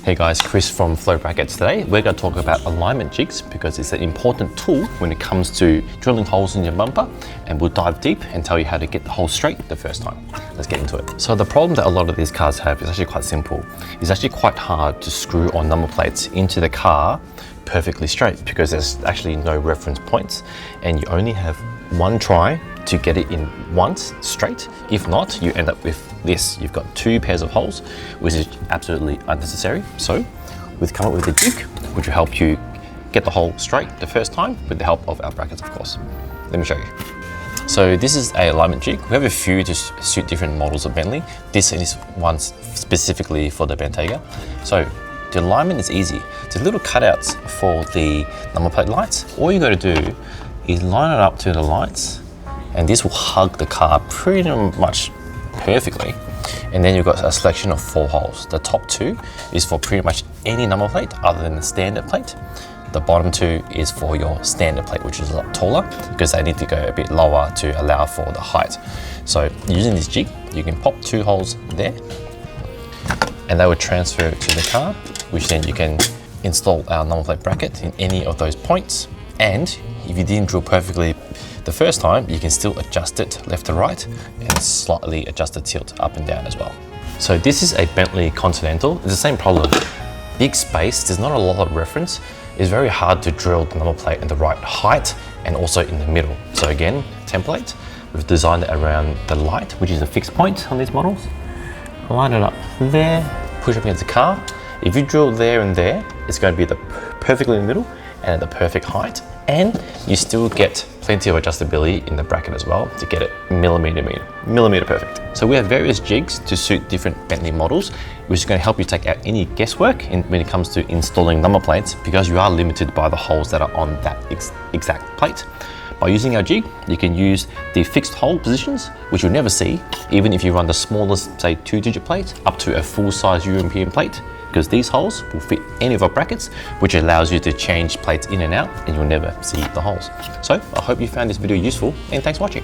Hey guys, Chris from Flow Brackets. Today we're going to talk about alignment jigs because it's an important tool when it comes to drilling holes in your bumper, and we'll dive deep and tell you how to get the hole straight the first time. Let's get into it. So the problem that a lot of these cars have is actually quite simple. It's actually quite hard to screw on number plates into the car perfectly straight because there's actually no reference points and you only have one try to get it in once straight. If not, you end up with this. You've got two pairs of holes, which is absolutely unnecessary. So we've come up with a jig which will help you get the hole straight the first time with the help of our brackets, of course. Let me show you. So this is a alignment jig. We have a few to suit different models of Bentley. This is one specifically for the Bentayga. So the alignment is easy. There's little cutouts for the number plate lights. All you got to do is line it up to the lights, and this will hug the car pretty much perfectly. And then you've got a selection of 4 holes. The top 2 is for pretty much any number plate other than the standard plate. The bottom 2 is for your standard plate, which is a lot taller because they need to go a bit lower to allow for the height. So using this jig, you can pop 2 holes there, and they will transfer to the car, which then you can install our number plate bracket in any of those points. And if you didn't drill perfectly the first time, you can still adjust it left to right and slightly adjust the tilt up and down as well. So this is a Bentley Continental. It's the same problem. Big space, there's not a lot of reference. It's very hard to drill the number plate in the right height and also in the middle. So again, template, we've designed it around the light, which is a fixed point on these models. Line it up there, push up against the car. If you drill there and there, it's going to be perfectly in the middle and at the perfect height, and you still get plenty of adjustability in the bracket as well to get it millimeter perfect. So we have various jigs to suit different Bentley models, which is going to help you take out any guesswork when it comes to installing number plates, because you are limited by the holes that are on that exact plate. By using our jig, you can use the fixed hole positions, which you'll never see, even if you run the smallest, say 2-digit plate, up to a full-size European plate, because these holes will fit any of our brackets, which allows you to change plates in and out, and you'll never see the holes. So I hope you found this video useful, and thanks for watching.